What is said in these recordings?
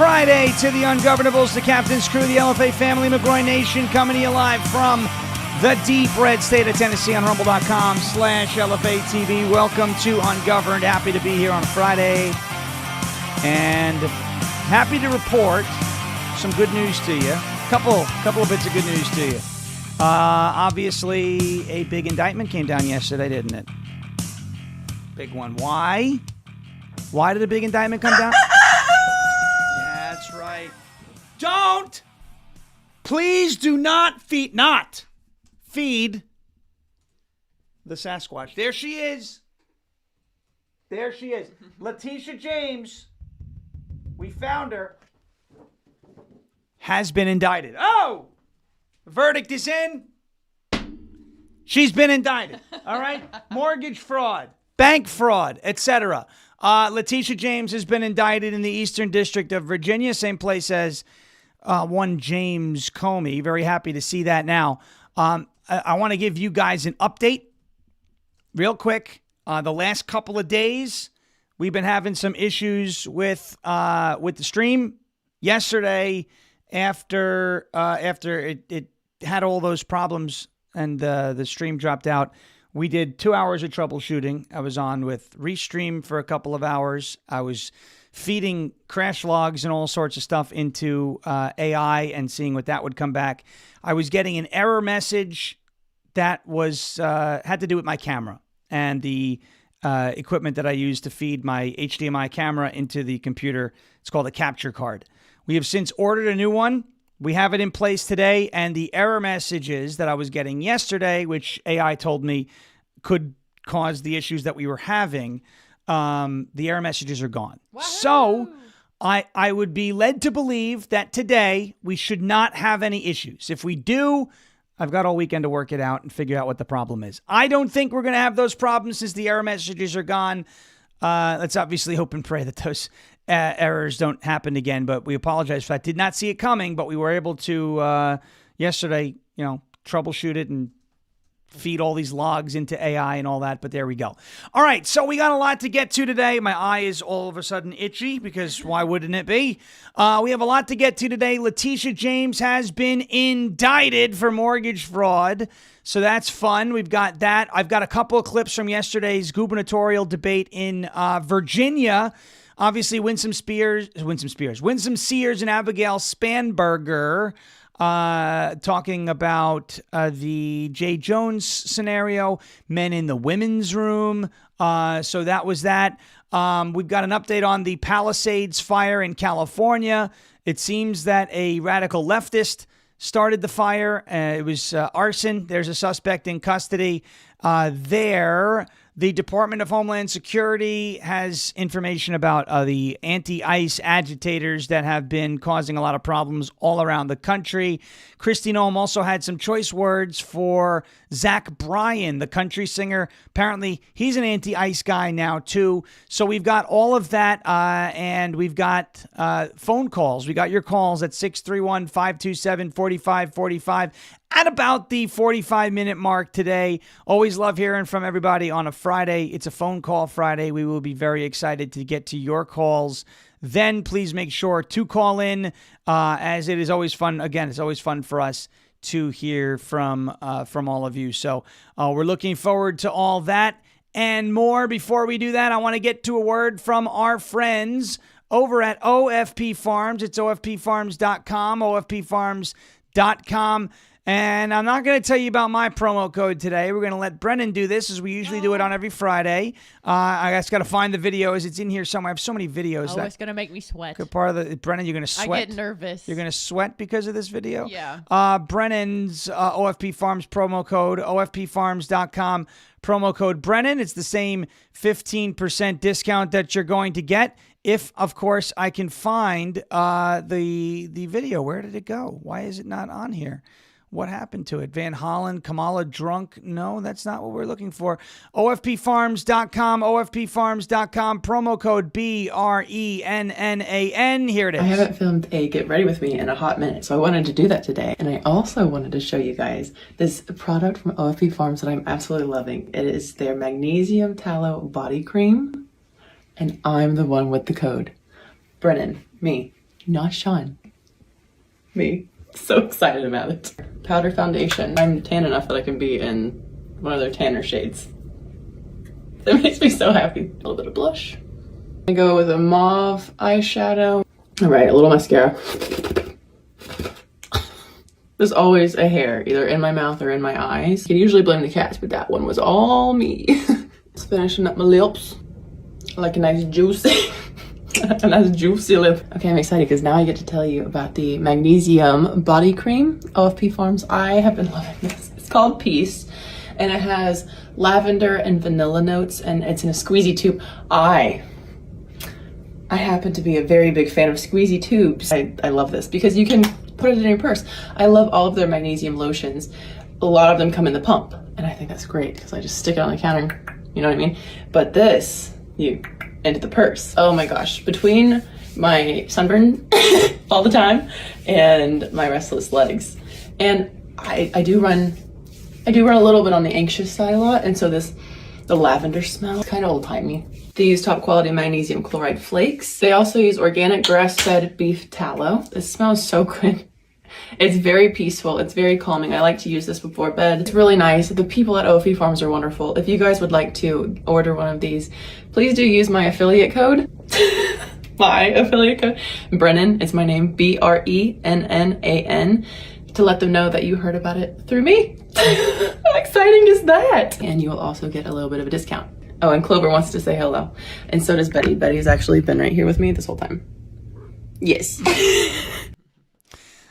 Friday to the Ungovernables, the Captain's Crew, the LFA family, McGroin Nation, coming to you live from the deep red state of Tennessee on rumble.com/LFA TV. Welcome to Ungoverned. Happy to be here on a Friday. And happy to report some good news to you. Couple of bits of good news to you. Obviously, a big indictment came down yesterday, didn't it? Big one. Why? Why did a big indictment come down? That's right. Please do not feed the Sasquatch. There she is. Letitia James. We found her. Has been indicted. Oh! The verdict is in. She's been indicted. All right? Mortgage fraud, bank fraud, etc. Letitia James has been indicted in the Eastern District of Virginia, same place as one James Comey. Very happy to see that now. I want to give you guys an update real quick. The last couple of days, we've been having some issues with the stream. Yesterday, after it had all those problems and the stream dropped out, we did 2 hours of troubleshooting. I was on with Restream for a couple of hours. I was feeding crash logs and all sorts of stuff into AI and seeing what that would come back. I was getting an error message that was had to do with my camera and the equipment that I use to feed my HDMI camera into the computer. It's called a capture card. We have since ordered a new one. We have it in place today, and the error messages that I was getting yesterday, which AI told me could cause the issues that we were having, the error messages are gone. Wow. So I would be led to believe that today we should not have any issues. If we do, I've got all weekend to work it out and figure out what the problem is. I don't think we're going to have those problems since the error messages are gone. Let's obviously hope and pray that those errors don't happen again, but we apologize for that. Did not see it coming, but we were able to yesterday, troubleshoot it and feed all these logs into AI and all that, but there we go. All right, so we got a lot to get to today. My eye is all of a sudden itchy because why wouldn't it be? We have a lot to get to today. Letitia James has been indicted for mortgage fraud, so that's fun. We've got that. I've got a couple of clips from yesterday's gubernatorial debate in Virginia. Obviously, Winsome Sears and Abigail Spanberger talking about the Jay Jones scenario, men in the women's room. So that was that. We've got an update on the Palisades Fire in California. It seems that a radical leftist started the fire. It was arson. There's a suspect in custody there. The Department of Homeland Security has information about the anti-ICE agitators that have been causing a lot of problems all around the country. Kristi Noem also had some choice words for Zach Bryan, the country singer. Apparently, he's an anti-ICE guy now, too. So we've got all of that, and we've got phone calls. We got your calls at 631-527-4545. At about the 45-minute mark today. Always love hearing from everybody on a Friday. It's a phone call Friday. We will be very excited to get to your calls. Then please make sure to call in, as it is always fun. Again, it's always fun for us to hear from all of you. So we're looking forward to all that and more. Before we do that, I want to get to a word from our friends over at OFP Farms. It's OFPfarms.com, OFPfarms.com. And I'm not going to tell you about my promo code today. We're going to let Brennan do this as we usually do it on every Friday. I just got to find the videos. It's in here somewhere. I have so many videos. Oh, it's going to make me sweat. Good part of the Brennan, you're going to sweat. I get nervous. You're going to sweat because of this video? Yeah. Brennan's OFP Farms promo code, OFPfarms.com, promo code Brennan. It's the same 15% discount that you're going to get. If, of course, I can find the video. Where did it go? Why is it not on here? What happened to it? Van Hollen, Kamala drunk? No, that's not what we're looking for. OFPfarms.com, OFPfarms.com, promo code BRENNAN. Here it is. I haven't filmed a Get Ready With Me in a hot minute, so I wanted to do that today. And I also wanted to show you guys this product from OFP Farms that I'm absolutely loving. It is their Magnesium Tallow Body Cream, and I'm the one with the code. Brennan, me. not shine. Me. So excited about it. Powder foundation. I'm tan enough that I can be in one of their tanner shades. That makes me so happy. A little bit of blush. I go with a mauve eyeshadow. All right, a little mascara. There's always a hair either in my mouth or in my eyes. I can usually blame the cats, but that one was all me. Just finishing up my lips. I like a nice juicy, a nice juicy lip. Okay, I'm excited because now I get to tell you about the magnesium body cream, OFP Farms. I have been loving this. It's called Peace, and it has lavender and vanilla notes, and it's in a squeezy tube. I happen to be a very big fan of squeezy tubes. I love this because you can put it in your purse. I love all of their magnesium lotions. A lot of them come in the pump, and I think that's great because I just stick it on the counter, you know what I mean? But this, you into the purse. Oh my gosh, between my sunburn all the time and my restless legs. And I do run a little bit on the anxious side a lot, and so the lavender smell is kind of old-timey. They use top quality magnesium chloride flakes. They also use organic grass-fed beef tallow. It smells so good. It's very peaceful. It's very calming. I like to use this before bed. It's really nice. The people at OFE Farms are wonderful. If you guys would like to order one of these, please do use my affiliate code. My affiliate code. Brennan. It's my name. BRENNAN. To let them know that you heard about it through me. How exciting is that? And you will also get a little bit of a discount. Oh, and Clover wants to say hello. And so does Betty. Betty's actually been right here with me this whole time. Yes.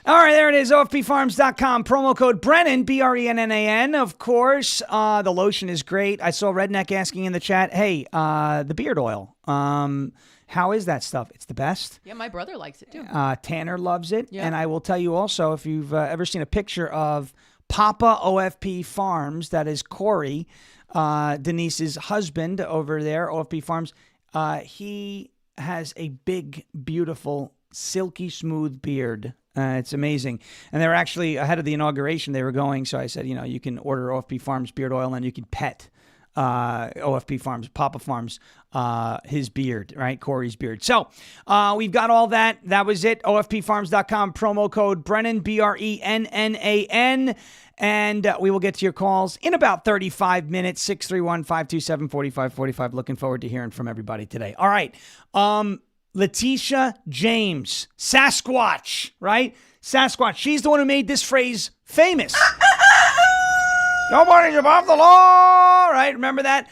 All right, there it is, OFPFarms.com. Promo code Brennan, BRENNAN, of course. The lotion is great. I saw Redneck asking in the chat, hey, the beard oil, how is that stuff? It's the best. Yeah, my brother likes it too. Tanner loves it. Yeah. And I will tell you also, if you've ever seen a picture of Papa OFP Farms, that is Corey, Denise's husband over there, OFP Farms, he has a big, beautiful, silky smooth beard. It's amazing. And they're actually, ahead of the inauguration, they were going. So I said, you know, you can order OFP Farms beard oil and you can pet OFP Farms, Papa Farms, his beard, right? Corey's beard. So we've got all that. That was it. OFPFarms.com, promo code Brennan, BRENNAN. And we will get to your calls in about 35 minutes, 631-527-4545. Looking forward to hearing from everybody today. All right. Letitia James, Sasquatch, right? Sasquatch. She's the one who made this phrase famous. Nobody's above the law, right? Remember that?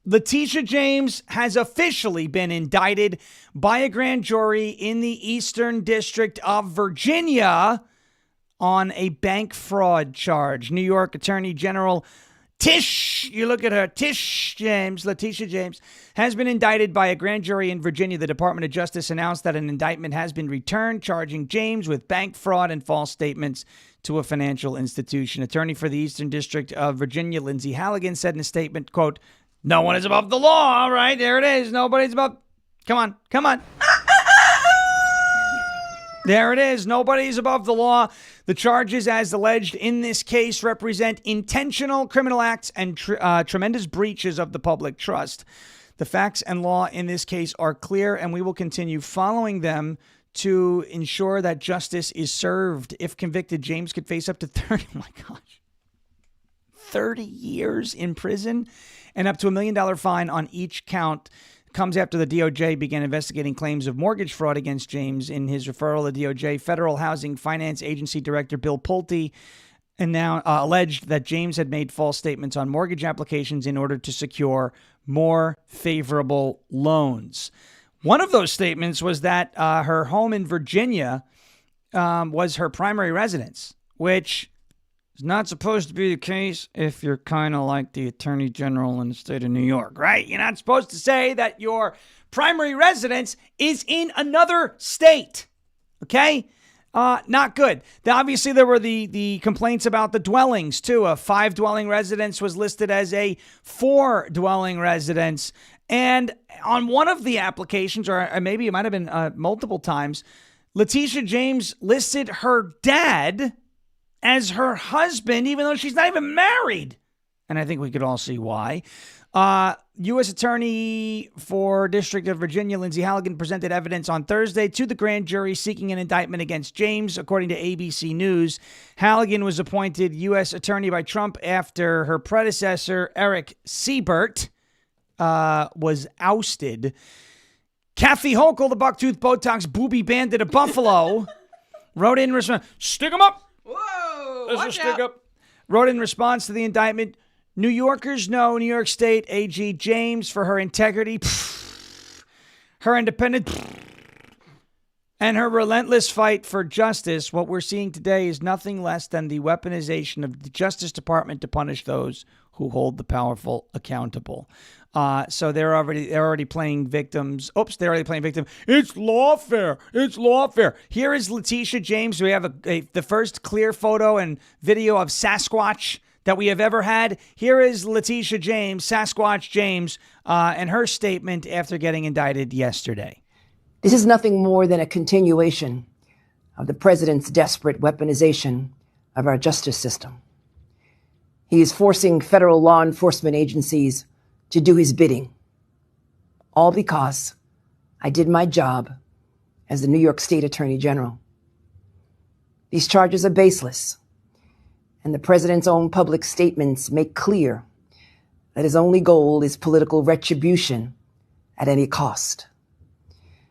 Letitia James has officially been indicted by a grand jury in the Eastern District of Virginia on a bank fraud charge. New York Attorney General Tish, you look at her, Tish James, Letitia James, has been indicted by a grand jury in Virginia. The Department of Justice announced that an indictment has been returned, charging James with bank fraud and false statements to a financial institution. Attorney for the Eastern District of Virginia, Lindsay Halligan, said in a statement, quote, "No one is above the law." All right, there it is. Nobody's above. Come on, come on. There it is. Nobody's above the law. The charges, as alleged in this case, represent intentional criminal acts and tremendous breaches of the public trust. The facts and law in this case are clear, and we will continue following them to ensure that justice is served. If convicted, James could face up to 30 years in prison and up to $1 million fine on each count. Comes after the DOJ began investigating claims of mortgage fraud against James. In his referral, the DOJ Federal Housing Finance Agency Director Bill Pulte and now alleged that James had made false statements on mortgage applications in order to secure more favorable loans. One of those statements was that her home in Virginia was her primary residence, which is not supposed to be the case if you're kind of like the Attorney General in the state of New York, right? You're not supposed to say that your primary residence is in another state, okay? Not good. Obviously, there were the complaints about the dwellings, too. A 5-dwelling residence was listed as a 4-dwelling residence. And on one of the applications, or maybe it might have been multiple times, Letitia James listed her dad as her husband, even though she's not even married. And I think we could all see why. U.S. Attorney for District of Virginia, Lindsay Halligan, presented evidence on Thursday to the grand jury seeking an indictment against James. According to ABC News, Halligan was appointed U.S. Attorney by Trump after her predecessor, Eric Siebert, was ousted. Kathy Hochul, the bucktooth Botox booby bandit of Buffalo, wrote in response, stick 'em up. Whoa, Watch out. Wrote in response to the indictment, New Yorkers know New York State AG James for her integrity, her independence, and her relentless fight for justice. What we're seeing today is nothing less than the weaponization of the Justice Department to punish those who hold the powerful accountable. So they're already playing victims. They're already playing victim. It's lawfare. It's lawfare. Here is Letitia James. We have the first clear photo and video of Sasquatch that we have ever had. Here is Letitia James, Sasquatch James, and her statement after getting indicted yesterday. This is nothing more than a continuation of the president's desperate weaponization of our justice system. He is forcing federal law enforcement agencies to do his bidding, all because I did my job as the New York State Attorney General. These charges are baseless, and the president's own public statements make clear that his only goal is political retribution at any cost.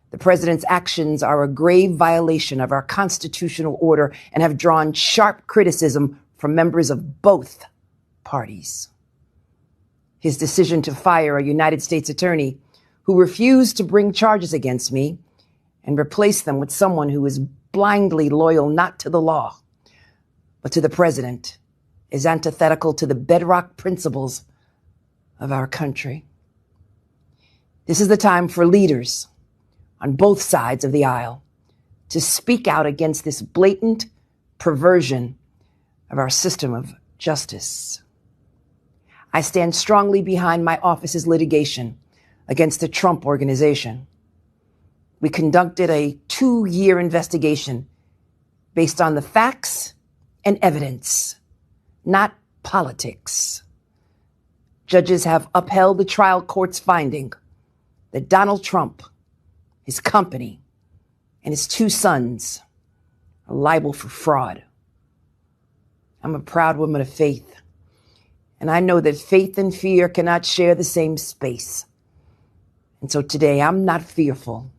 The president's actions are a grave violation of our constitutional order and have drawn sharp criticism from members of both parties. His decision to fire a United States attorney who refused to bring charges against me and replace them with someone who is blindly loyal not to the law, but to the president, is antithetical to the bedrock principles of our country. This is the time for leaders on both sides of the aisle to speak out against this blatant perversion of our system of justice. I stand strongly behind my office's litigation against the Trump Organization. We conducted a 2-year investigation based on the facts and evidence, not politics. Judges have upheld the trial court's finding that Donald Trump, his company, and his 2 sons are liable for fraud. I'm a proud woman of faith, and I know that faith and fear cannot share the same space. And so today, I'm not fearful.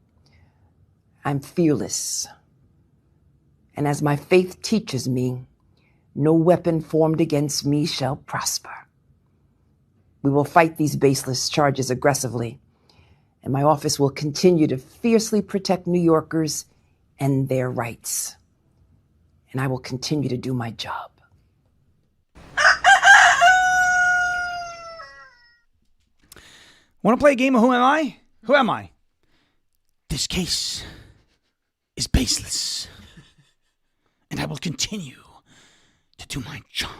I'm fearless. And as my faith teaches me, no weapon formed against me shall prosper. We will fight these baseless charges aggressively, and my office will continue to fiercely protect New Yorkers and their rights. And I will continue to do my job. Want to play a game of Who Am I? Who am I? This case is baseless, and I will continue to do my job.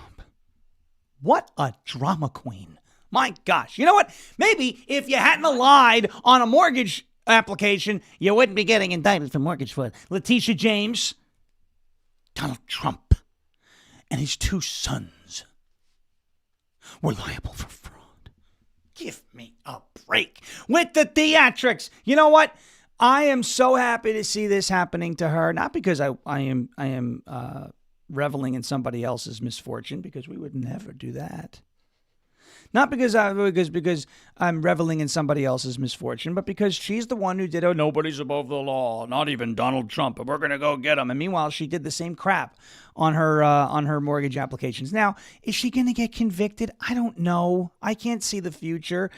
What a drama queen. My gosh. You know what? Maybe if you hadn't lied on a mortgage application, you wouldn't be getting indicted for mortgage fraud. Letitia James, Donald Trump, and his 2 sons were liable for fraud. Give me a break with the theatrics. You know what? I am so happy to see this happening to her. Not because I am reveling in somebody else's misfortune, because we would never do that. Not because I'm reveling in somebody else's misfortune, but because she's the one who did, oh, nobody's above the law, not even Donald Trump, and we're going to go get him. And meanwhile, she did the same crap on her mortgage applications. Now, is she going to get convicted? I don't know. I can't see the future.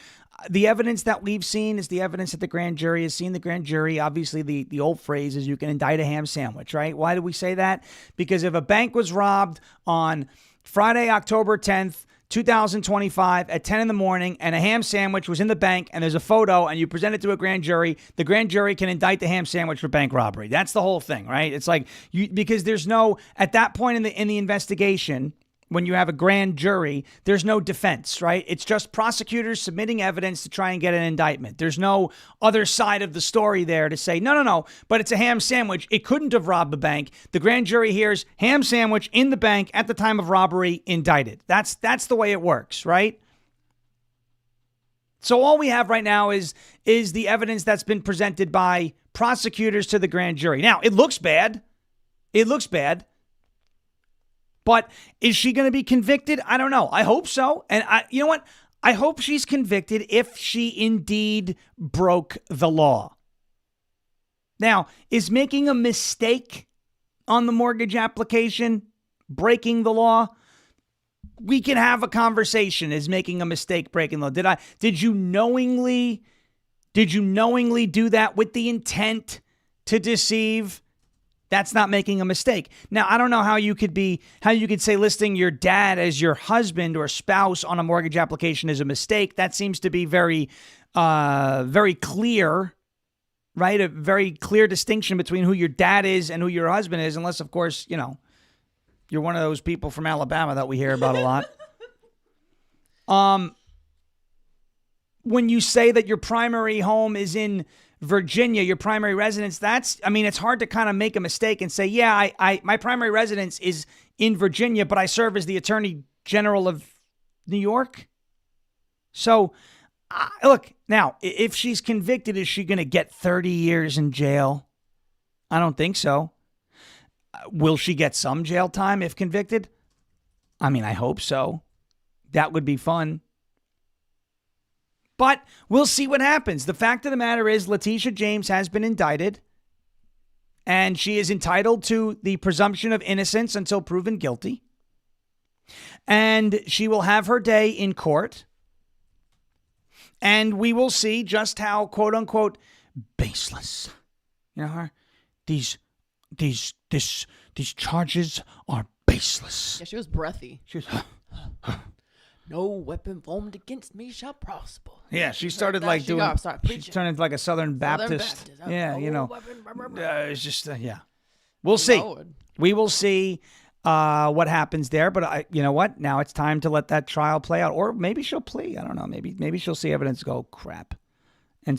The evidence that we've seen is the evidence that the grand jury has seen. The grand jury, obviously, the old phrase is you can indict a ham sandwich, right? Why do we say that? Because if a bank was robbed on Friday, October 10th, 2025 at 10 in the morning, and a ham sandwich was in the bank, and there's a photo, and you present it to a grand jury, the grand jury can indict the ham sandwich for bank robbery. That's the whole thing, right? It's like because there's no, at that point in the investigation, when you have a grand jury, there's no defense, right? It's just prosecutors submitting evidence to try and get an indictment. There's no other side of the story there to say, no, but it's a ham sandwich. It couldn't have robbed the bank. The grand jury hears ham sandwich in the bank at the time of robbery, indicted. That's the way it works, right? So all we have right now is the evidence that's been presented by prosecutors to the grand jury. Now, it looks bad. It looks bad. But is she going to be convicted? I don't know. I hope so. And you know what? I hope she's convicted if she indeed broke the law. Now, is making a mistake on the mortgage application breaking the law? We can have a conversation. Is making a mistake breaking the law? Did you knowingly do that with the intent to deceive? That's not making a mistake. Now, I don't know how you could say listing your dad as your husband or spouse on a mortgage application is a mistake. That seems to be very clear, right? A very clear distinction between who your dad is and who your husband is, unless, of course, you're one of those people from Alabama that we hear about a lot. When you say that your primary home is in Virginia, your primary residence, it's hard to kind of make a mistake and say, yeah, my primary residence is in Virginia, but I serve as the Attorney General of New York. So, look, now, if she's convicted, is she going to get 30 years in jail? I don't think so. Will she get some jail time if convicted? I hope so. That would be fun. But we'll see what happens. The fact of the matter is Letitia James has been indicted, and she is entitled to the presumption of innocence until proven guilty. And she will have her day in court. And we will see just how, quote unquote, baseless, these charges are baseless. Yeah, she was breathy. She was, no weapon formed against me shall prosper. Yeah, she started like doing. She turned into like a Southern Baptist. Yeah, it's just yeah. We'll see. Lord. We will see what happens there. But you know what? Now it's time to let that trial play out, or maybe she'll plea. I don't know. Maybe she'll see evidence. Go crap. And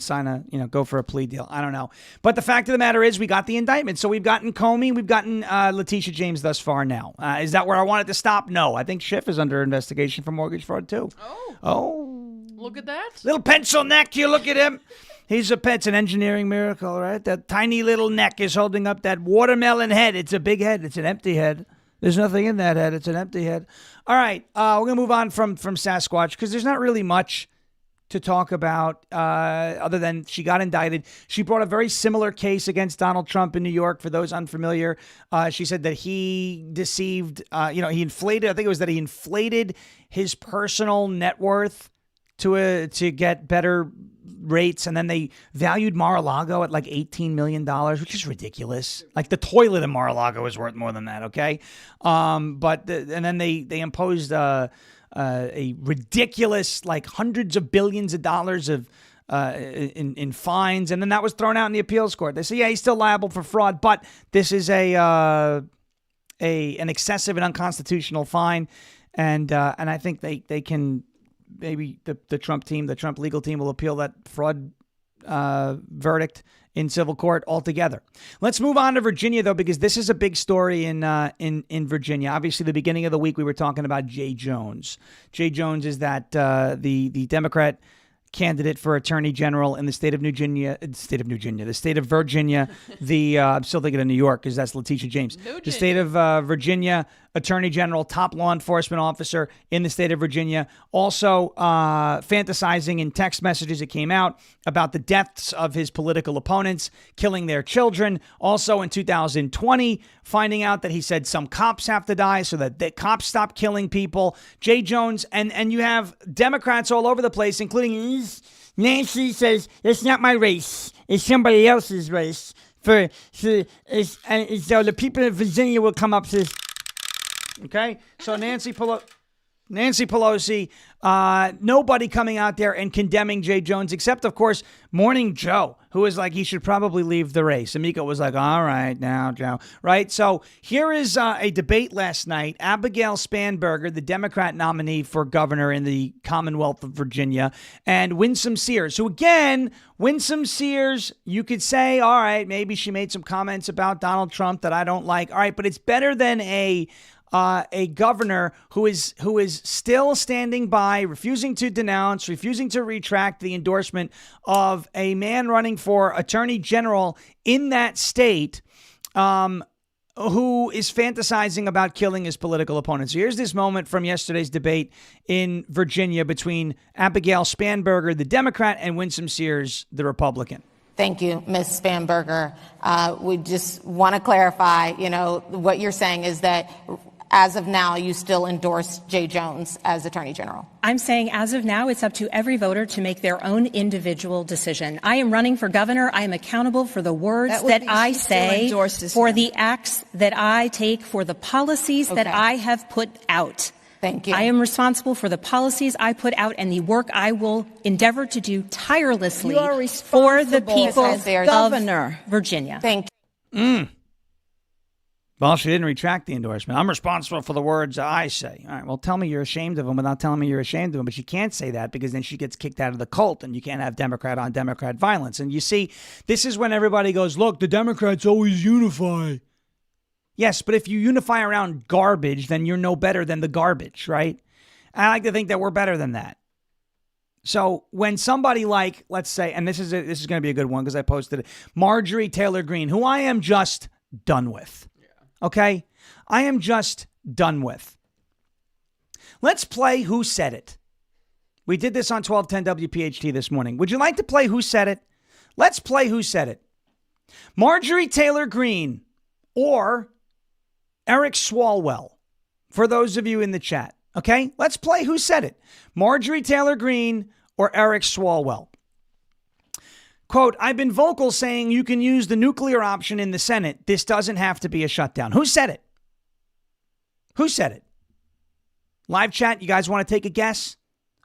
go for a plea deal. I don't know. But the fact of the matter is we got the indictment. So we've gotten Comey. We've gotten Letitia James thus far now. Is that where I want it to stop? No. I think Schiff is under investigation for mortgage fraud too. Oh. Look at that. Little pencil neck. You look at him. He's it's an engineering miracle, right? That tiny little neck is holding up that watermelon head. It's a big head. It's an empty head. There's nothing in that head. It's an empty head. All right. We're going to move on from Sasquatch because there's not really much to talk about other than she got indicted. She brought a very similar case against Donald Trump in New York. For those unfamiliar, she said that he deceived, he inflated, I think it was that he inflated his personal net worth to get better rates. And then they valued Mar-a-Lago at like $18 million, which is ridiculous. Like the toilet in Mar-a-Lago is worth more than that. Okay. And then they imposed, a ridiculous, like hundreds of billions of dollars of in fines, and then that was thrown out in the appeals court. They say, yeah, he's still liable for fraud, but this is an excessive and unconstitutional fine, and I think they can maybe the Trump legal team will appeal that fraud verdict in civil court altogether. Let's move on to Virginia, though, because this is a big story in Virginia. Obviously, the beginning of the week, we were talking about Jay Jones. Jay Jones is that the Democrat candidate for Attorney General in the state of Virginia. I'm still thinking of New York because that's Letitia James. The state of Virginia Attorney General, top law enforcement officer in the state of Virginia, also fantasizing in text messages that came out about the deaths of his political opponents, killing their children. Also in 2020, finding out that he said some cops have to die so that the cops stop killing people. Jay Jones, and you have Democrats all over the place, including Nancy says, it's not my race, it's somebody else's race. So the people of Virginia will come up to... Okay, so Nancy Pelosi, nobody coming out there and condemning Jay Jones, except, of course, Morning Joe, who was like, he should probably leave the race. Amika was like, all right, now, Joe. Right? So here is a debate last night. Abigail Spanberger, the Democrat nominee for governor in the Commonwealth of Virginia, and Winsome Sears, who, again, Winsome Sears, you could say, all right, maybe she made some comments about Donald Trump that I don't like. All right, but it's better than a a governor who is still standing by, refusing to denounce, refusing to retract the endorsement of a man running for attorney general in that state, who is fantasizing about killing his political opponents. So here's this moment from yesterday's debate in Virginia between Abigail Spanberger, the Democrat, and Winsome Sears, the Republican. Thank you, Ms. Spanberger. We just want to clarify, what you're saying is that as of now, you still endorse Jay Jones as Attorney General. I'm saying as of now, it's up to every voter to make their own individual decision. I am running for governor. I am accountable for the words that I say, for the acts that I take, for the policies that I have put out. Thank you. I am responsible for the policies I put out and the work I will endeavor to do tirelessly for the people of Virginia. Thank you. Well, she didn't retract the endorsement. I'm responsible for the words I say. All right, well, tell me you're ashamed of them without telling me you're ashamed of them. But she can't say that because then she gets kicked out of the cult and you can't have Democrat on Democrat violence. And you see, this is when everybody goes, look, the Democrats always unify. Yes, but if you unify around garbage, then you're no better than the garbage, right? I like to think that we're better than that. So when somebody like, let's say, and this is going to be a good one because I posted it, Marjorie Taylor Greene, who I am just done with. Okay? I am just done with. Let's play Who Said It. We did this on 1210 WPHT this morning. Would you like to play Who Said It? Let's play Who Said It. Marjorie Taylor Greene or Eric Swalwell, for those of you in the chat. Okay? Let's play Who Said It. Marjorie Taylor Greene or Eric Swalwell. Quote, I've been vocal saying you can use the nuclear option in the Senate. This doesn't have to be a shutdown. Who said it? Who said it? Live chat, you guys want to take a guess?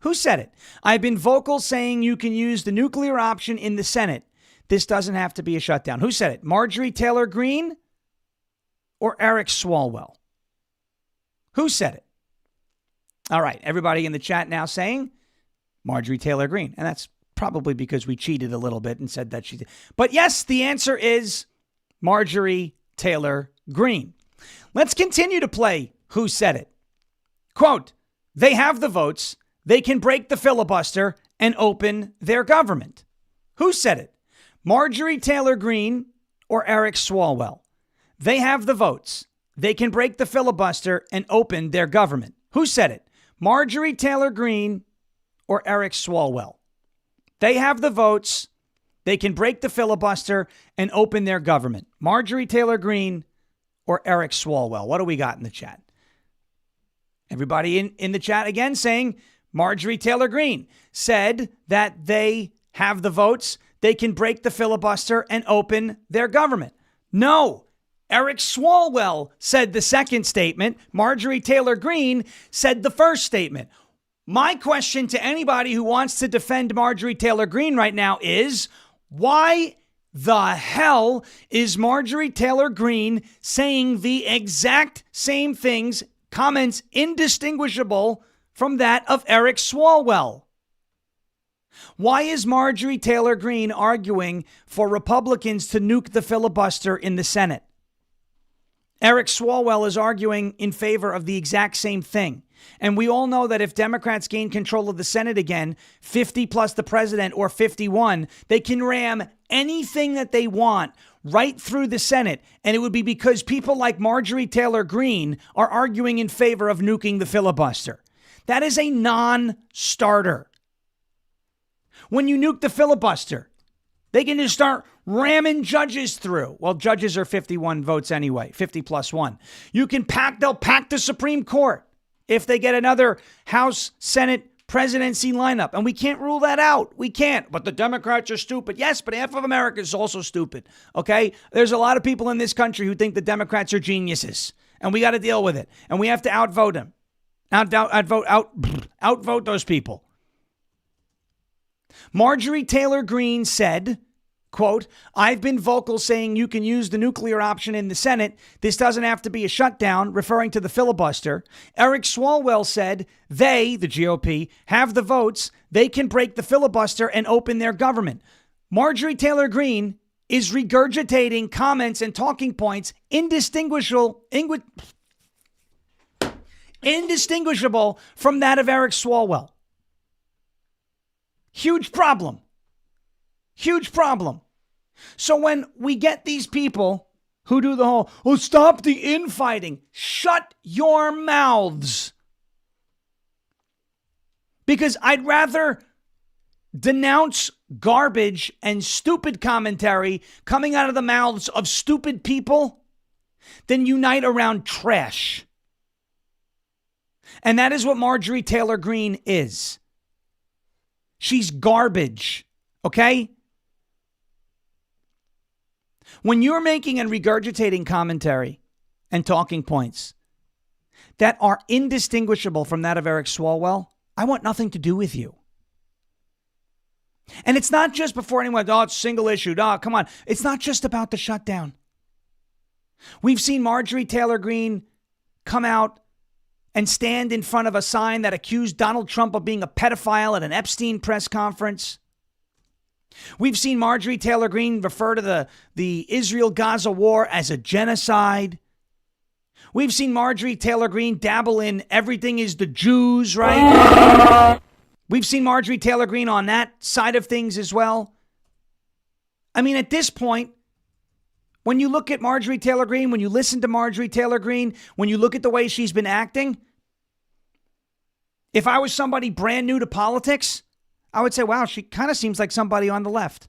Who said it? I've been vocal saying you can use the nuclear option in the Senate. This doesn't have to be a shutdown. Who said it? Marjorie Taylor Greene or Eric Swalwell? Who said it? All right, everybody in the chat now saying Marjorie Taylor Greene. And that's probably because we cheated a little bit and said that she did. But yes, the answer is Marjorie Taylor Greene. Let's continue to play Who Said It. Quote, they have the votes. They can break the filibuster and open their government. Who said it? Marjorie Taylor Greene or Eric Swalwell? They have the votes. They can break the filibuster and open their government. Who said it? Marjorie Taylor Greene or Eric Swalwell? They have the votes. They can break the filibuster and open their government. Marjorie Taylor Greene or Eric Swalwell? What do we got in the chat? Everybody in the chat again saying Marjorie Taylor Greene said that they have the votes. They can break the filibuster and open their government. No, Eric Swalwell said the second statement. Marjorie Taylor Greene said the first statement. My question to anybody who wants to defend Marjorie Taylor Greene right now is, why the hell is Marjorie Taylor Greene saying the exact same things, comments indistinguishable from that of Eric Swalwell? Why is Marjorie Taylor Greene arguing for Republicans to nuke the filibuster in the Senate? Eric Swalwell is arguing in favor of the exact same thing. And we all know that if Democrats gain control of the Senate again, 50 plus the president or 51, they can ram anything that they want right through the Senate. And it would be because people like Marjorie Taylor Greene are arguing in favor of nuking the filibuster. That is a non-starter. When you nuke the filibuster, they can just start ramming judges through. Well, judges are 51 votes anyway, 50 plus 1. They'll pack the Supreme Court if they get another House, Senate, presidency lineup. And we can't rule that out. We can't. But the Democrats are stupid. Yes, but half of America is also stupid. Okay? There's a lot of people in this country who think the Democrats are geniuses. And we got to deal with it. And we have to outvote them. Outvote those people. Marjorie Taylor Greene said, quote, I've been vocal saying you can use the nuclear option in the Senate. This doesn't have to be a shutdown, referring to the filibuster. Eric Swalwell said they, the GOP, have the votes. They can break the filibuster and open their government. Marjorie Taylor Greene is regurgitating comments and talking points indistinguishable. Indistinguishable from that of Eric Swalwell. Huge problem. Huge problem. So when we get these people who do the whole, oh, stop the infighting, shut your mouths. Because I'd rather denounce garbage and stupid commentary coming out of the mouths of stupid people than unite around trash. And that is what Marjorie Taylor Greene is. She's garbage, okay? When you're making and regurgitating commentary and talking points that are indistinguishable from that of Eric Swalwell, I want nothing to do with you. And it's not just before anyone, oh, it's single issue. Oh, come on. It's not just about the shutdown. We've seen Marjorie Taylor Greene come out and stand in front of a sign that accused Donald Trump of being a pedophile at an Epstein press conference. We've seen Marjorie Taylor Greene refer to the Israel-Gaza war as a genocide. We've seen Marjorie Taylor Greene dabble in everything is the Jews, right? We've seen Marjorie Taylor Greene on that side of things as well. I mean, at this point, when you look at Marjorie Taylor Greene, when you listen to Marjorie Taylor Greene, when you look at the way she's been acting, if I was somebody brand new to politics, I would say, wow, she kind of seems like somebody on the left.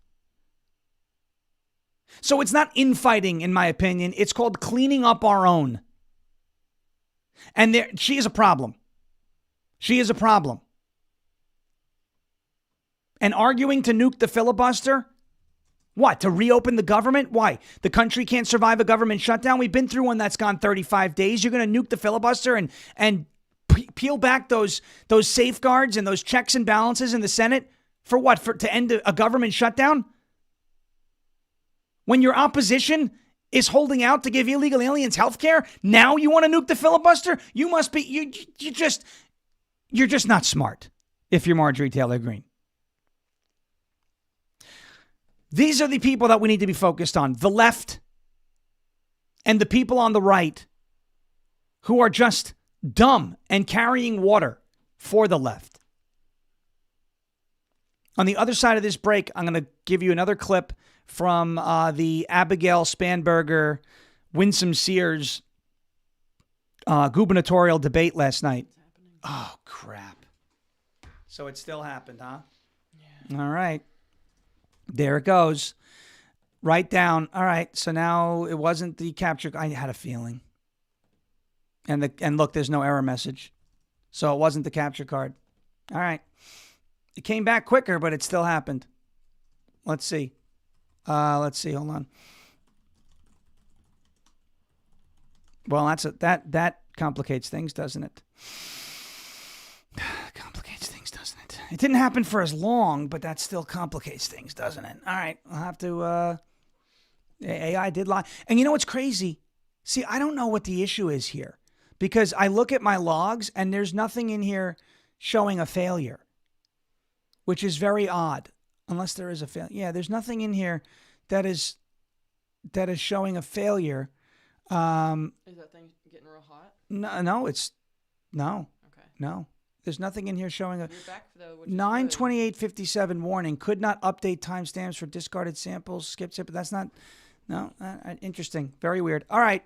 So it's not infighting, in my opinion. It's called cleaning up our own. And she is a problem. She is a problem. And arguing to nuke the filibuster? What, to reopen the government? Why? The country can't survive a government shutdown? We've been through one that's gone 35 days. You're going to nuke the filibuster and peel back those safeguards and those checks and balances in the Senate? For what? To end a government shutdown? When your opposition is holding out to give illegal aliens health care, now you want to nuke the filibuster? You must be, you're just not smart if you're Marjorie Taylor Greene. These are the people that we need to be focused on. The left and the people on the right who are just dumb and carrying water for the left. On the other side of this break, I'm going to give you another clip from the Abigail Spanberger, Winsome Sears gubernatorial debate last night. Oh, crap. So it still happened, huh? Yeah. All right. There it goes. Write down. All right. So now it wasn't the capture. I had a feeling. And look, there's no error message. So it wasn't the capture card. All right. It came back quicker, but it still happened. Let's see. Hold on. Well, that complicates things, doesn't it? Complicates things, doesn't it? It didn't happen for as long, but that still complicates things, doesn't it? All right, I'll have to. AI did lie, and you know what's crazy? See, I don't know what the issue is here because I look at my logs and there's nothing in here showing a failure, which is very odd. Unless there is a failure. Yeah, there's nothing in here that is showing a failure. Is that thing getting real hot? No, it's no. Okay. No. There's nothing in here showing a You're back, though, 9/28/57 warning. Could not update timestamps for discarded samples. Skip. That's not. No. Interesting. Very weird. All right.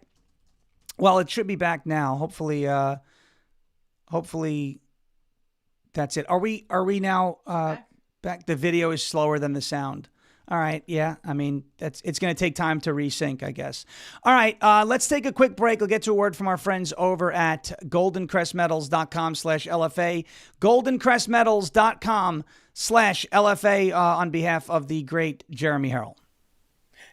Well, it should be back now. Hopefully. Hopefully. That's it. Are we now back? The video is slower than the sound. All right. Yeah. I mean, it's going to take time to resync, I guess. All right. Let's take a quick break. We'll get to a word from our friends over at goldencrestmetals.com/LFA. goldencrestmetals.com/LFA on behalf of the great Jeremy Harrell.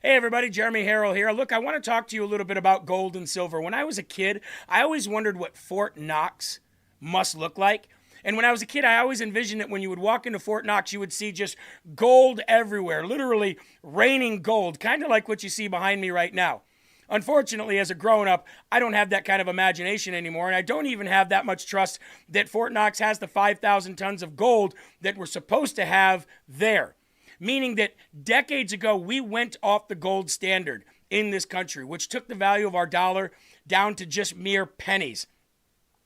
Hey everybody, Jeremy Harrell here. Look, I want to talk to you a little bit about gold and silver. When I was a kid, I always wondered what Fort Knox must look like. And when I was a kid, I always envisioned that when you would walk into Fort Knox, you would see just gold everywhere, literally raining gold, kind of like what you see behind me right now. Unfortunately, as a grown-up, I don't have that kind of imagination anymore, and I don't even have that much trust that Fort Knox has the 5,000 tons of gold that we're supposed to have there. Meaning that decades ago, we went off the gold standard in this country, which took the value of our dollar down to just mere pennies.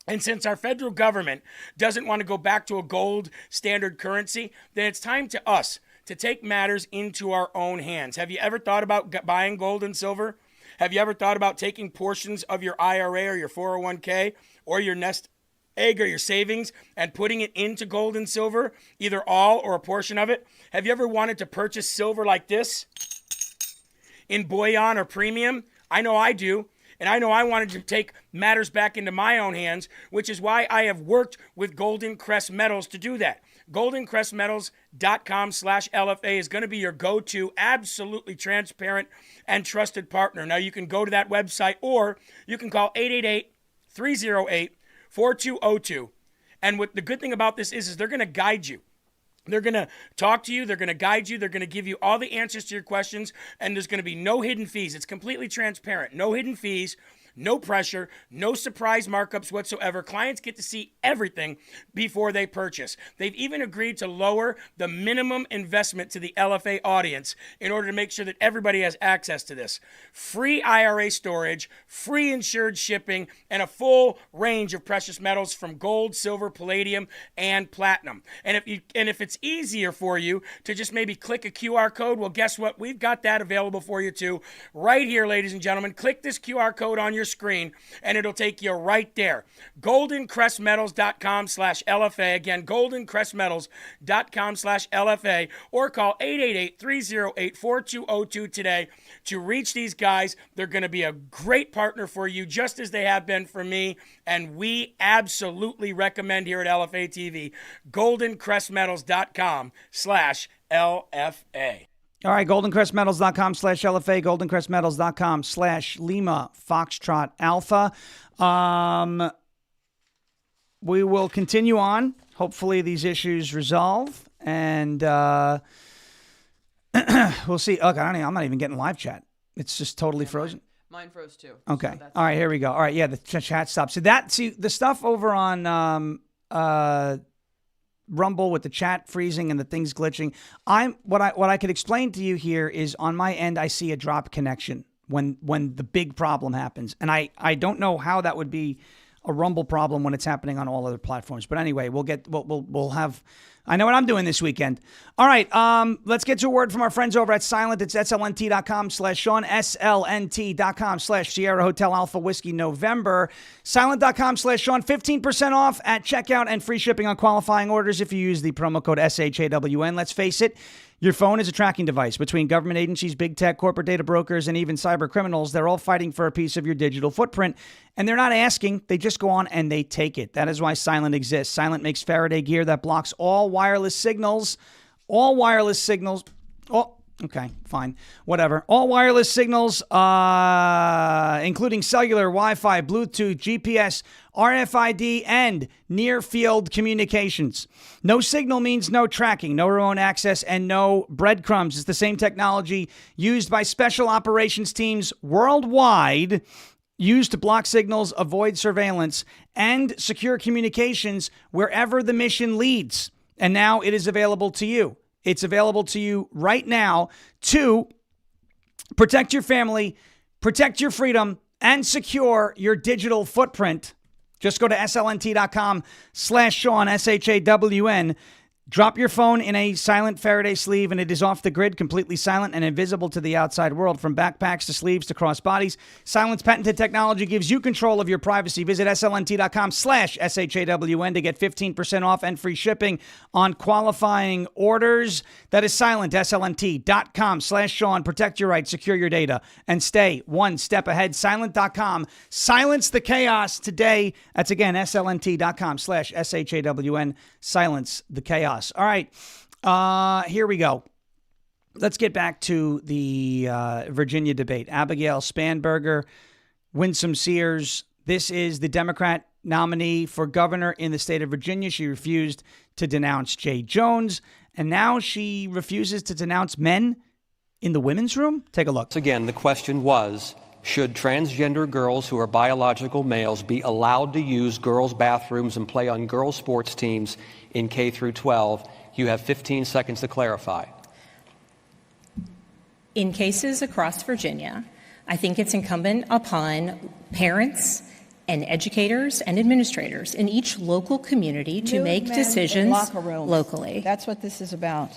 And since our federal government doesn't want to go back to a gold standard currency, then it's time to us to take matters into our own hands. Have you ever thought about buying gold and silver? Have you ever thought about taking portions of your IRA or your 401k or your nest egg or your savings and putting it into gold and silver, either all or a portion of it? Have you ever wanted to purchase silver like this in bullion or premium? I know I do. And I know I wanted to take matters back into my own hands, which is why I have worked with Golden Crest Metals to do that. GoldenCrestMetals.com/LFA is going to be your go-to, absolutely transparent and trusted partner. Now, you can go to that website or you can call 888-308-4202. And what the good thing about this is they're going to guide you. They're going to talk to you. They're going to guide you. They're going to give you all the answers to your questions. And there's going to be no hidden fees. It's completely transparent. No hidden fees, no pressure, no surprise markups whatsoever. Clients get to see everything before they purchase. They've even agreed to lower the minimum investment to the LFA audience in order to make sure that everybody has access to this. Free IRA storage, free insured shipping, and a full range of precious metals from gold, silver, palladium, and platinum. And if it's easier for you to just maybe click a QR code, well, guess what? We've got that available for you too. Right here, ladies and gentlemen. Click this QR code on your screen and it'll take you right there. GoldenCrestMetals.com/LFA. Again, GoldenCrestMetals.com/LFA, or call 888-308-4202 today to reach these guys. They're going to be a great partner for you, just as they have been for me, and we absolutely recommend here at LFA TV, GoldenCrestMetals.com/LFA. All right, GoldenCrestMetals.com/LFA, GoldenCrestMetals.com/Lima Foxtrot Alpha. We will continue on. Hopefully these issues resolve, and we'll see. Look, I'm not even getting live chat. It's just totally frozen. Mine froze too. Okay. So all right, here we go. All right, yeah, the chat stopped. So the stuff over on Rumble with the chat freezing and the things glitching. What I could explain to you here is on my end I see a drop connection when the big problem happens, and I don't know how that would be a Rumble problem when it's happening on all other platforms. But anyway, we'll have. I know what I'm doing this weekend. All right, let's get to a word from our friends over at Silent. It's slnt.com/Sean, slnt.com/Sierra Hotel Alpha Whiskey November. Silent.com/Sean, 15% off at checkout and free shipping on qualifying orders if you use the promo code SHAWN. Let's face it, your phone is a tracking device. Between government agencies, big tech, corporate data brokers, and even cyber criminals, they're all fighting for a piece of your digital footprint. And they're not asking, they just go on and they take it. That is why Silent exists. Silent makes Faraday gear that blocks all wireless signals. All wireless signals. Oh, okay, fine. Whatever. All wireless signals, including cellular, Wi-Fi, Bluetooth, GPS, RFID, and near-field communications. No signal means no tracking, no remote access, and no breadcrumbs. It's the same technology used by special operations teams worldwide, used to block signals, avoid surveillance, and secure communications wherever the mission leads. And now it is available to you. It's available to you right now to protect your family, protect your freedom, and secure your digital footprint. Just go to slnt.com/Sean, SHAWN. Drop your phone in a silent Faraday sleeve, and it is off the grid, completely silent and invisible to the outside world. From backpacks to sleeves to crossbodies, Silent's patented technology gives you control of your privacy. Visit slnt.com/SHAWN to get 15% off and free shipping on qualifying orders. That is Silent, slnt.com/Sean. Protect your rights, secure your data, and stay one step ahead. Silent.com. Silence the chaos today. That's again, slnt.com/SHAWN. Silence the chaos. All right, here we go. Let's get back to the Virginia debate. Abigail Spanberger, Winsome Sears. This is the Democrat nominee for governor in the state of Virginia. She refused to denounce Jay Jones, and now she refuses to denounce men in the women's room. Take a look. Again, the question was, should transgender girls who are biological males be allowed to use girls' bathrooms and play on girls' sports teams in K through 12? You have 15 seconds to clarify. In cases across Virginia, I think it's incumbent upon parents and educators and administrators in each local community to make decisions locally. That's what this is about.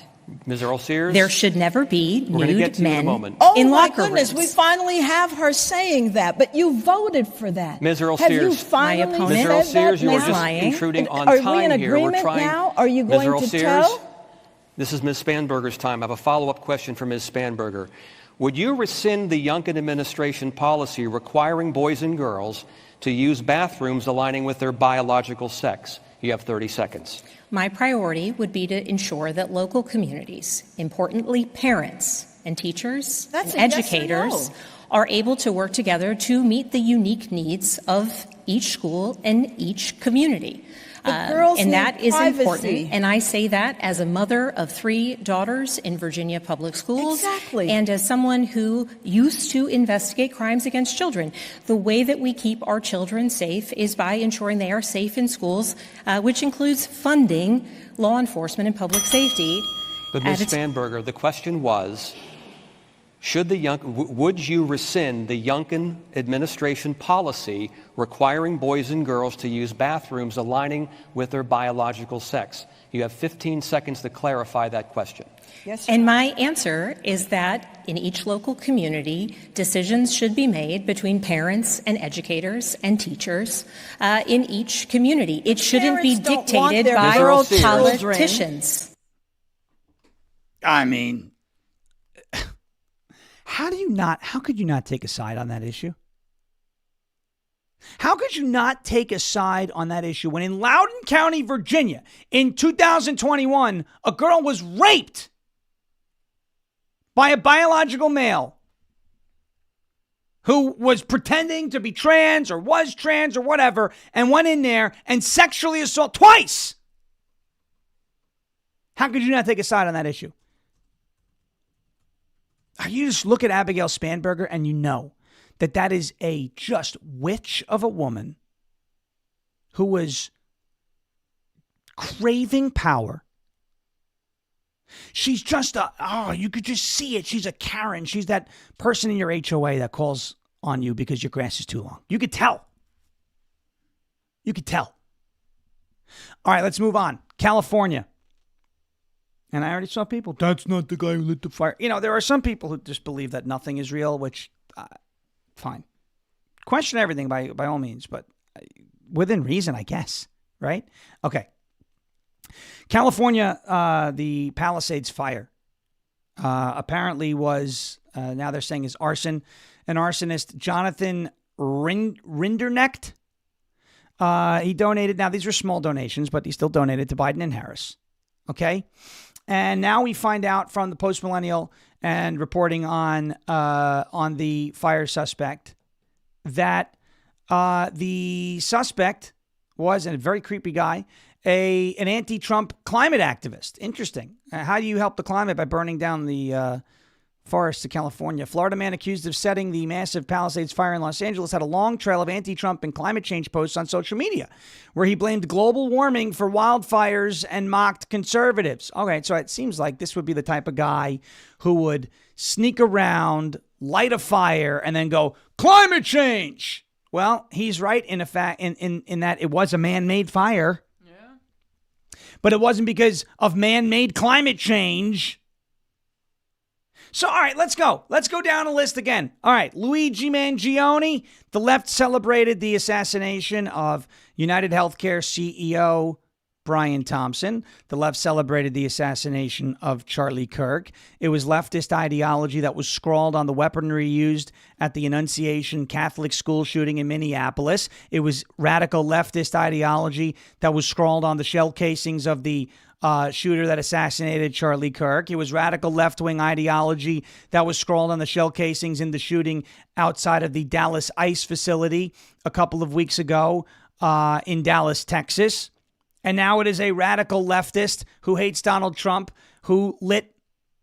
Ms. Earl Sears? There should never be nude men Oh in my locker goodness, rooms. we finally have her saying that, but you voted for that. Ms. Earl Have you Sears. finally My opponent Ms. said Earl that Sears, you are now? just lying. intruding on Are time we in here. We're agreement trying. now? Are you Ms. going Earl to Sears, tell? this is Ms. Spanberger's time. I have a follow-up question for Ms. Spanberger. Would you rescind the Youngkin administration policy requiring boys and girls to use bathrooms aligning with their biological sex? You have 30 seconds. My priority would be to ensure that local communities, importantly parents and teachers That's and a yes or educators, no. are able to work together to meet the unique needs of each school and each community. girls And need that is privacy. important. And I say that as a mother of 3 daughters in Virginia public schools. Exactly. And as someone who used to investigate crimes against children. The way that we keep our children safe is by ensuring they are safe in schools, which includes funding law enforcement and public safety. But Ms. Spanberger, the question was, would you rescind the Youngkin administration policy requiring boys and girls to use bathrooms aligning with their biological sex? You have 15 seconds to clarify that question. Yes, And my answer is that in each local community, decisions should be made between parents and educators and teachers in each community. It shouldn't be Parents don't want dictated their by girl children. politicians. I mean, how could you not take a side on that issue? How could you not take a side on that issue when in Loudoun County, Virginia, in 2021, a girl was raped by a biological male who was pretending to be trans or was trans or whatever and went in there and sexually assaulted twice? How could you not take a side on that issue? You just look at Abigail Spanberger and you know that is a just witch of a woman who was craving power. She's just you could just see it. She's a Karen. She's that person in your HOA that calls on you because your grass is too long. You could tell. You could tell. All right, let's move on. California. And I already saw people, that's not the guy who lit the fire. You know, there are some people who just believe that nothing is real, which, fine. Question everything by all means, but within reason, I guess, right? Okay. California, the Palisades Fire apparently was, now they're saying is arson. An arsonist, Jonathan Rinderknecht, he donated, now these were small donations, but he still donated to Biden and Harris. Okay? And now we find out from the Post-Millennial and reporting on the fire suspect that the suspect was, and a very creepy guy, an anti-Trump climate activist. Interesting. How do you help the climate? By burning down the forests of California. Florida man accused of setting the massive Palisades fire in Los Angeles had a long trail of anti-Trump and climate change posts on social media, where he blamed global warming for wildfires and mocked conservatives. Okay, so it seems like this would be the type of guy who would sneak around, light a fire, and then go, climate change! Well, he's right in that it was a man-made fire. Yeah. But it wasn't because of man-made climate change. So, all right, let's go. Let's go down a list again. All right, Luigi Mangione. The left celebrated the assassination of United Healthcare CEO Brian Thompson. The left celebrated the assassination of Charlie Kirk. It was leftist ideology that was scrawled on the weaponry used at the Annunciation Catholic school shooting in Minneapolis. It was radical leftist ideology that was scrawled on the shell casings of the shooter that assassinated Charlie Kirk. It was radical left-wing ideology that was scrawled on the shell casings in the shooting outside of the Dallas ICE facility a couple of weeks ago in Dallas, Texas. And now it is a radical leftist who hates Donald Trump who lit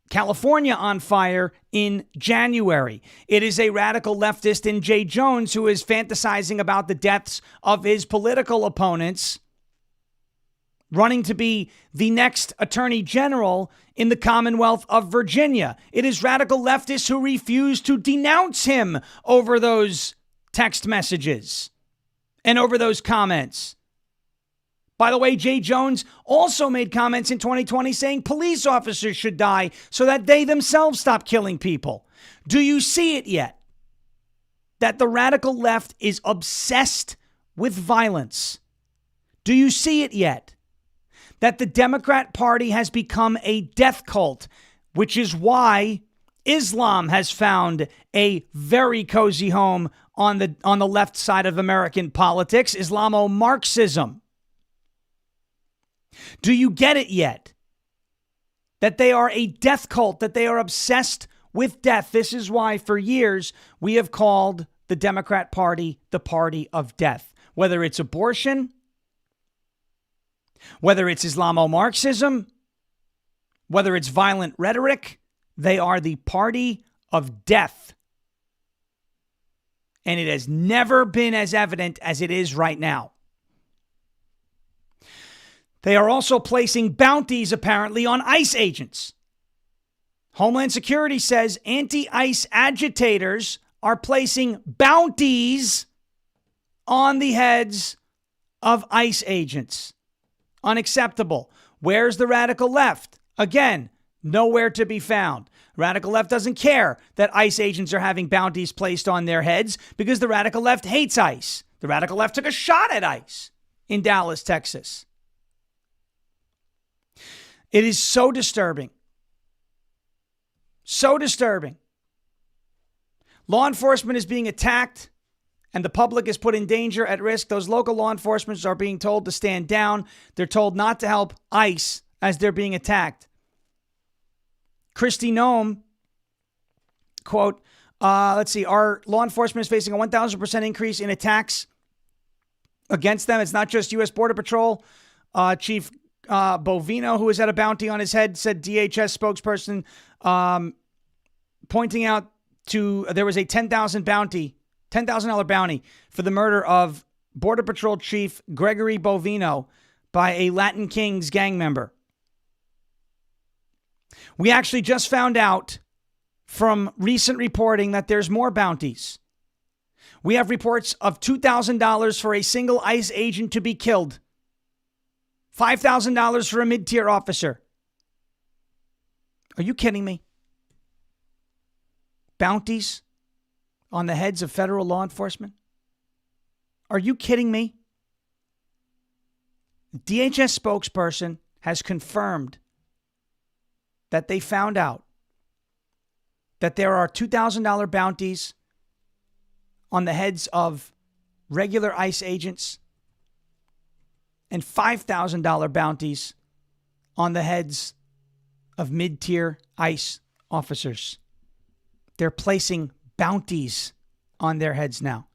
California on fire in January. It is a radical leftist in Jay Jones who is fantasizing about the deaths of his political opponents, running to be the next attorney general in the Commonwealth of Virginia. It is radical leftists who refuse to denounce him over those text messages. and over those comments. By the way, Jay Jones also made comments in 2020 saying police officers should die so that they themselves stop killing people. Do you see it yet? That the radical left is obsessed with violence. Do you see it yet? That the Democrat Party has become a death cult, which is why Islam has found a very cozy home on the left side of American politics, Islamo-Marxism. Do you get it yet? That they are a death cult, that they are obsessed with death. This is why for years we have called the Democrat Party the party of death. Whether it's abortion, whether it's Islamo-Marxism, whether it's violent rhetoric, they are the party of death. And it has never been as evident as it is right now. They are also placing bounties, apparently, on ICE agents. Homeland Security says anti-ICE agitators are placing bounties on the heads of ICE agents. Unacceptable. Where's the radical left? Again, nowhere to be found. Radical left doesn't care that ICE agents are having bounties placed on their heads because the radical left hates ICE. The radical left took a shot at ICE in Dallas, Texas. It is so disturbing. So disturbing. Law enforcement is being attacked and the public is put in danger, at risk. Those local law enforcement are being told to stand down. They're told not to help ICE as they're being attacked. Kristi Noem, quote, our law enforcement is facing a 1,000% increase in attacks against them. It's not just U.S. Border Patrol. Chief Bovino, who has had a bounty on his head, said DHS spokesperson, pointing out there was a $10,000 bounty for the murder of Border Patrol Chief Gregory Bovino by a Latin Kings gang member. We actually just found out from recent reporting that there's more bounties. We have reports of $2,000 for a single ICE agent to be killed. $5,000 for a mid-tier officer. Are you kidding me? Bounties on the heads of federal law enforcement? Are you kidding me? DHS spokesperson has confirmed that they found out that there are $2,000 bounties on the heads of regular ICE agents and $5,000 bounties on the heads of mid-tier ICE officers. They're placing bounties on their heads now.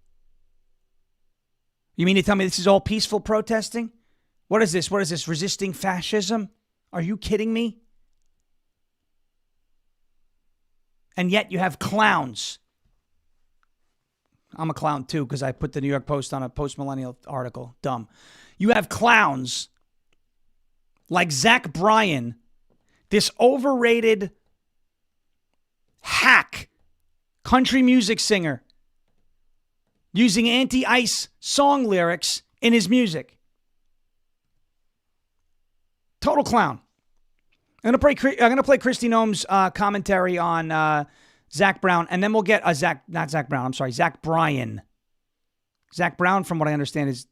You mean to tell me this is all peaceful protesting? What is this? What is this? Resisting fascism? Are you kidding me? And yet you have clowns. I'm a clown too because I put the New York Post on a post-millennial article. Dumb. You have clowns like Zach Bryan, this overrated hack country music singer, using anti-ICE song lyrics in his music. Total clown. I'm going to play Kristi Noem's commentary on Zach Brown, and then we'll get Zach Bryan. Zach Brown, from what I understand, is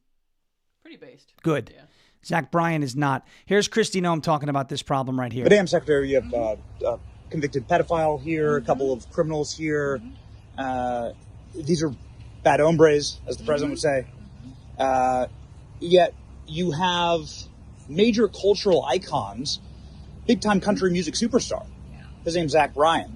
pretty based. Good. Yeah. Zach Bryan is not. Here's Kristi Noem talking about this problem right here. Madam Secretary, you have a convicted pedophile here, a couple of criminals here. These are bad hombres, as the president would say. Yet you have major cultural icons, big-time country music superstar. His name's Zach Bryan.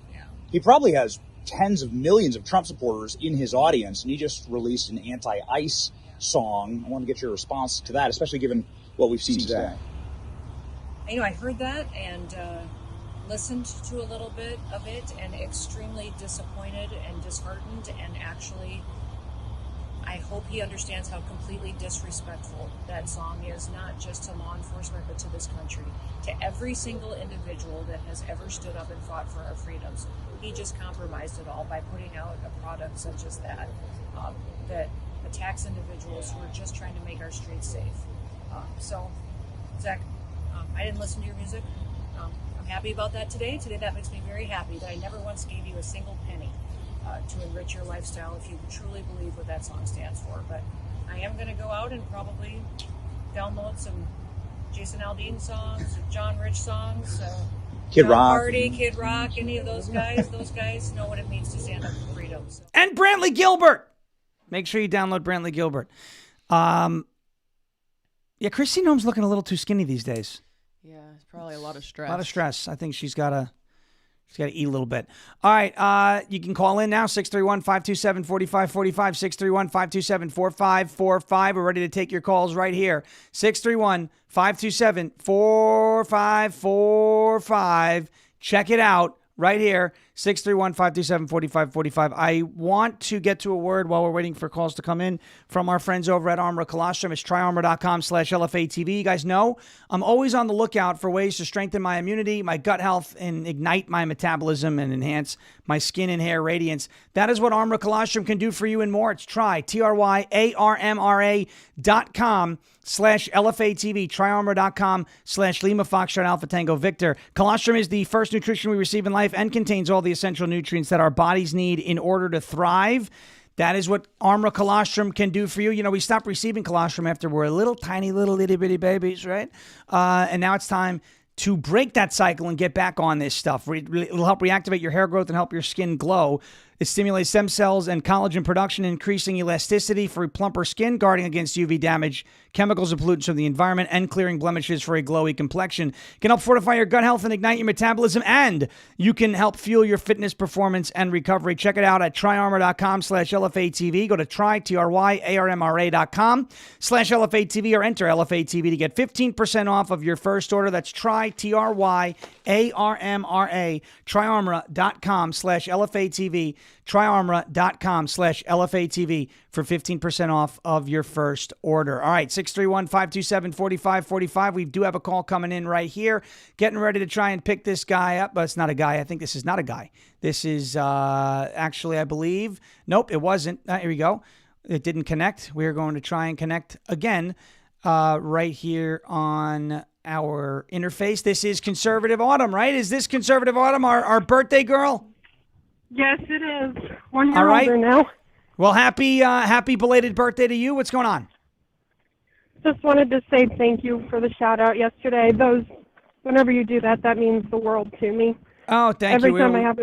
He probably has tens of millions of Trump supporters in his audience, and he just released an anti-ICE song. I want to get your response to that, especially given what we've seen today. I heard that and listened to a little bit of it, and extremely disappointed and disheartened, and actually I hope he understands how completely disrespectful that song is, not just to law enforcement, but to this country, to every single individual that has ever stood up and fought for our freedoms. He just compromised it all by putting out a product such as that, that attacks individuals who are just trying to make our streets safe. So, Zach, I didn't listen to your music. I'm happy about that today. Today, that makes me very happy that I never once gave you a single penny to enrich your lifestyle if you truly believe what that song stands for. But I am going to go out and probably download some Jason Aldean songs, John Rich songs, Kid John Rock. Party, Kid Rock, any of those guys. Those guys know what it means to stand up for freedom. So. And Brantley Gilbert. Make sure you download Brantley Gilbert. Yeah, Christy Noem's looking a little too skinny these days. Yeah, it's probably a lot of stress. A lot of stress. I think she's got to eat a little bit. All right, you can call in now, 631-527-4545, 631-527-4545. We're ready to take your calls right here. 631-527-4545. Check it out right here, 631-527-4545. I want to get to a word while we're waiting for calls to come in from our friends over at Armor Colostrum. It's tryarmor.com/LFA TV. You guys know I'm always on the lookout for ways to strengthen my immunity, my gut health, and ignite my metabolism and enhance my skin and hair radiance. That is what Armor Colostrum can do for you and more. It's tryarmra.com/LFA TV, tryarmor.com/Lima Foxtrot Alpha Tango Victor. Colostrum is the first nutrition we receive in life and contains all the essential nutrients that our bodies need in order to thrive. That is what Armor Colostrum can do for you. You know, we stopped receiving colostrum after we're little, tiny, little, itty bitty babies, right? And now it's time to break that cycle and get back on this stuff. It'll help reactivate your hair growth and help your skin glow. It stimulates stem cells and collagen production, increasing elasticity for plumper skin, guarding against UV damage, chemicals and pollutants from the environment, and clearing blemishes for a glowy complexion. It can help fortify your gut health and ignite your metabolism, and you can help fuel your fitness, performance, and recovery. Check it out at tryarmor.com/LFA TV. Go to tryarmor.com/LFA TV or enter LFA TV to get 15% off of your first order. That's tryarmor, tryarmor.com/LFA TV. tryarmor.com/LFA TV for 15% off of your first order. All right, 631-527-4545. We do have a call coming in right here. Getting ready to try and pick this guy up, but it's not a guy. I think this is not a guy. This is actually, I believe. Nope, it wasn't. Here we go. It didn't connect. We're going to try and connect again right here on our interface. This is Conservative Autumn, right? Is this Conservative Autumn, our birthday girl? Yes, it is. 1 year All right. older now. Well, happy belated birthday to you. What's going on? Just wanted to say thank you for the shout out yesterday. Whenever you do that, that means the world to me. Oh, thank you. Every time I have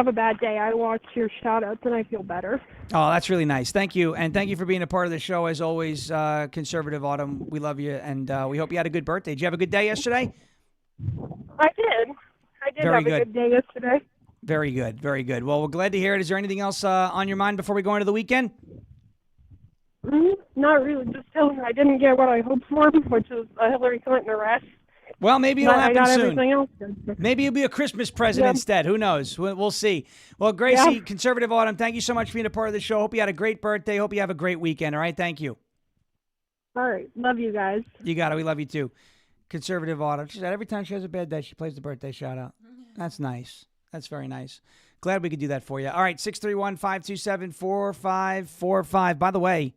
a bad day, I watch your shout outs and I feel better. Oh, that's really nice. Thank you. And thank you for being a part of the show as always, Conservative Autumn. We love you and we hope you had a good birthday. Did you have a good day yesterday? I did. I did have a good day yesterday. Very good. Very good. Well, we're glad to hear it. Is there anything else on your mind before we go into the weekend? Not really. Just telling I didn't get what I hoped for, which is a Hillary Clinton arrest. Well, maybe it'll happen soon. Everything else. Maybe it'll be a Christmas present instead. Who knows? We'll see. Well, Gracie, Conservative Autumn, thank you so much for being a part of the show. Hope you had a great birthday. Hope you have a great weekend. All right? Thank you. All right. Love you guys. You got it. We love you too. Conservative Autumn. She said every time she has a bad day, she plays the birthday shout out. That's nice. That's very nice. Glad we could do that for you. All right, 631-527-4545. By the way,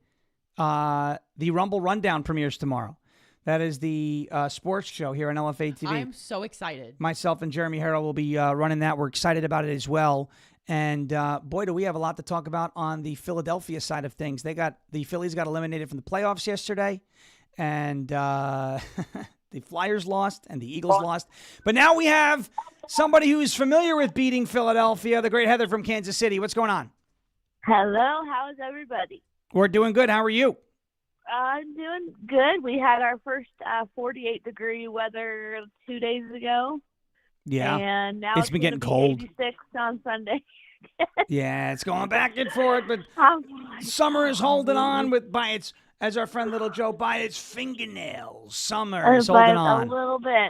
the Rumble Rundown premieres tomorrow. That is the sports show here on LFA TV. I'm so excited. Myself and Jeremy Harrell will be running that. We're excited about it as well. And boy, do we have a lot to talk about on the Philadelphia side of things. The Phillies got eliminated from the playoffs yesterday, and the Flyers lost and the Eagles lost. But now we have somebody who is familiar with beating Philadelphia, the great Heather from Kansas City. What's going on? Hello, how's everybody? We're doing good. How are you? I'm doing good. We had our first 48-degree weather 2 days ago. Yeah. And now it's been getting cold. 86 on Sunday. Yeah, it's going back and forth, but summer is holding on as our friend Little Joe, by its fingernails. Summer is holding on. A little bit.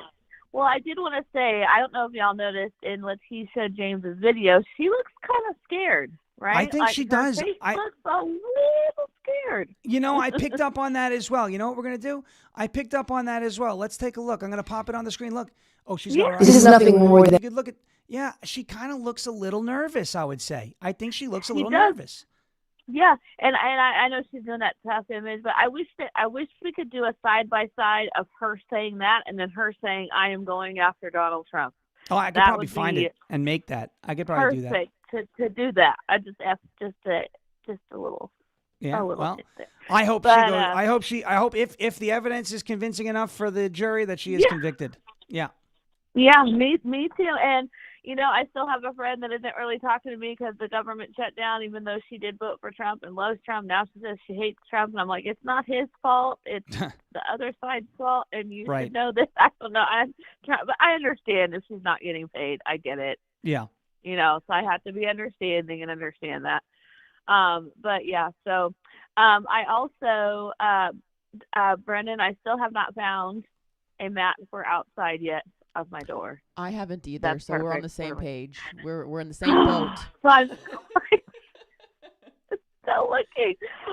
Well, I did want to say, I don't know if y'all noticed in Letitia James's video, she looks kind of scared, right? I think she does. Her face looks a little scared. You know, I picked up on that as well. You know what we're going to do? I picked up on that as well. Let's take a look. I'm going to pop it on the screen. Look. Oh, she's got her eyes. This is nothing more than... You could look at... Yeah, she kind of looks a little nervous, I would say. I think she looks a little nervous. Yeah, and I know she's doing that tough image, but I wish we could do a side by side of her saying that and then her saying I am going after Donald Trump. Oh, I could probably find it and make that. I could probably do that. Perfect to do that. I just asked just a little. Yeah. A little Well, bit there. I hope But, she goes. I hope if the evidence is convincing enough for the jury that she is convicted. Yeah. Yeah, me too. And I still have a friend that isn't really talking to me because the government shut down, even though she did vote for Trump and loves Trump. Now she says she hates Trump, and I'm like, it's not his fault. It's the other side's fault, and you should know this. I don't know. But I understand if she's not getting paid. I get it. Yeah. So I have to be understanding and understand that. But yeah, so I also, Brendan, I still have not found a mat for outside yet of my door. I haven't either, That's so we're on perfect the same for me. page. We're in the same boat. So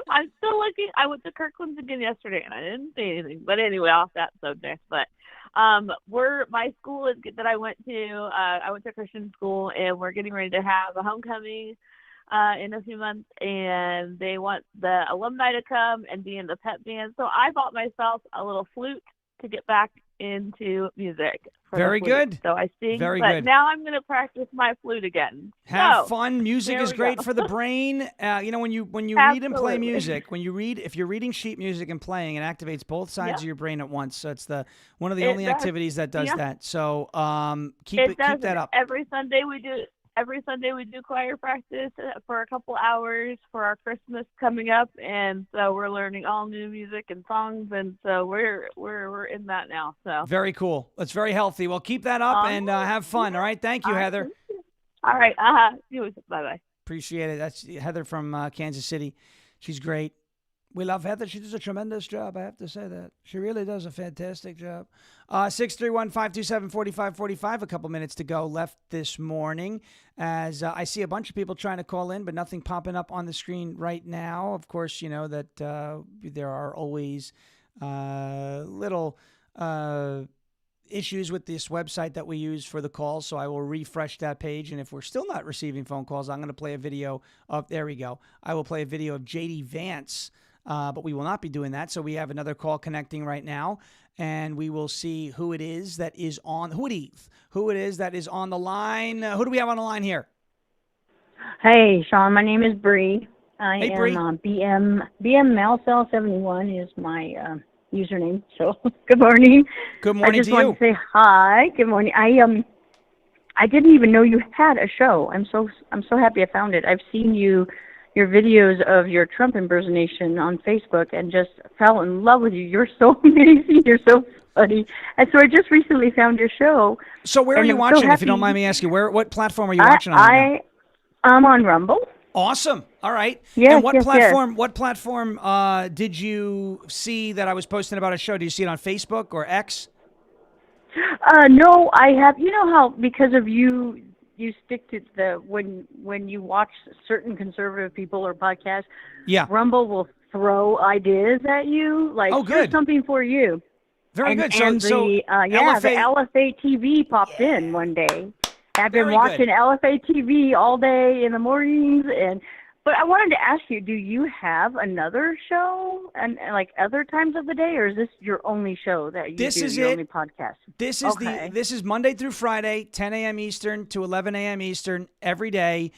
I'm still looking. I went to Kirkland's again yesterday, and I didn't see anything. But anyway, off that subject. But my school that I went to a Christian school, and we're getting ready to have a homecoming in a few months, and they want the alumni to come and be in the pep band. So I bought myself a little flute to get back into music. Very good. So I sing, Very but good. now I'm going to practice my flute again. Have So, fun. Music there is we great go. for the brain. When you read and play Absolutely. music, if you're reading sheet music and playing, it activates both sides of your brain at once. So it's one of the only does. activities that does Yeah. that. So keep It does. that up. Every Sunday we do choir practice for a couple hours for our Christmas coming up, and so we're learning all new music and songs, and so we're in that now. So Very cool. That's very healthy. Well, keep that up and have fun. All right. Thank you, Heather. All right. Bye bye. Appreciate it. That's Heather from Kansas City. She's great. We love Heather. She does a tremendous job. I have to say that. She really does a fantastic job. 631-527-4545. A couple minutes to go left this morning as I see a bunch of people trying to call in, but nothing popping up on the screen right now. Of course, you know that there are always little issues with this website that we use for the calls, so I will refresh that page, and if we're still not receiving phone calls, I'm going to play a video of, there we go. I will play a video of J.D. Vance, but we will not be doing that, so we have another call connecting right now, and we will see who it is that is on, who it is that is on the line. Who do we have on the line here? Hey, Sean, my name is Bree. I Hey, am Bree. BM Malcell71 is my username. So good morning. Good morning I just to wanted you. to say hi. Good morning. I didn't even know you had a show. I'm so happy I found it. I've seen your videos of your Trump impersonation on Facebook and just fell in love with you. You're so amazing. You're so funny. And so I just recently found your show. So where are and you I'm watching, so if you don't happy. mind me asking? What platform are you watching on right now? I'm on Rumble. Awesome. All right. Yes, and what yes, platform did you see that I was posting about a show? Did you see it on Facebook or X? No, I have. You know how because of you stick to when you watch certain conservative people or podcasts. Yeah. Rumble will throw ideas at you. Like, Oh, here's good. something for you. Very And- good. And So the LFA TV popped in one day. I've been Very watching good. LFA TV all day in the mornings, but I wanted to ask you: do you have another show and like other times of the day, or is this your only show that you This do? is your it. only podcast? This is Okay. this is Monday through Friday, 10 a.m. Eastern to 11 a.m. Eastern every day.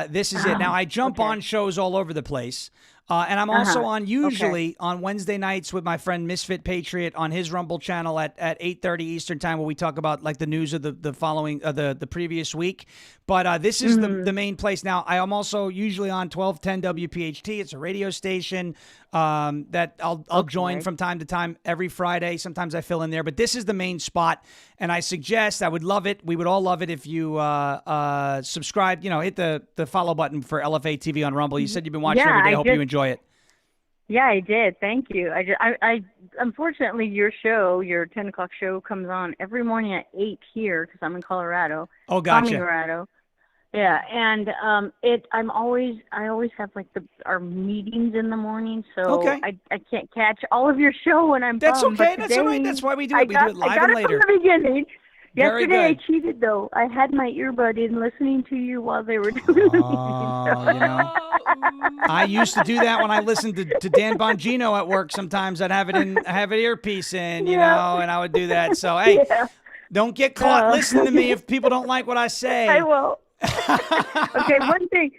This is it. Now I jump on shows all over the place. And I'm also on usually on Wednesday nights with my friend Misfit Patriot on his Rumble channel at 8:30 Eastern time, where we talk about like the news of the following the previous week. But this is the main place. Now I am also usually on 1210 WPHT. It's a radio station that I'll join from time to time every Friday. Sometimes I fill in there, but this is the main spot. And I suggest I would love it. We would all love it if you subscribe. Hit the follow button for LFA TV on Rumble. You said you've been watching every day. I hope you enjoy it. Yeah, I did. Thank you. I unfortunately your 10 o'clock show comes on every morning at 8 here because I'm in Colorado. Oh, gotcha. Colorado. Yeah, and I always have like our meetings in the morning, so Okay. I can't catch all of your show when I'm That's bummed, okay. but That's all right. today That's why we do it. We do it live I got and it later. from the beginning. Very Yesterday good. I cheated though. I had my earbud in listening to you while they were doing the Oh, you know. I used to do that when I listened to Dan Bongino at work. Sometimes I'd have an earpiece in, you know, and I would do that. So, hey, don't get caught listening to me if people don't like what I say. I will. Okay, one thing.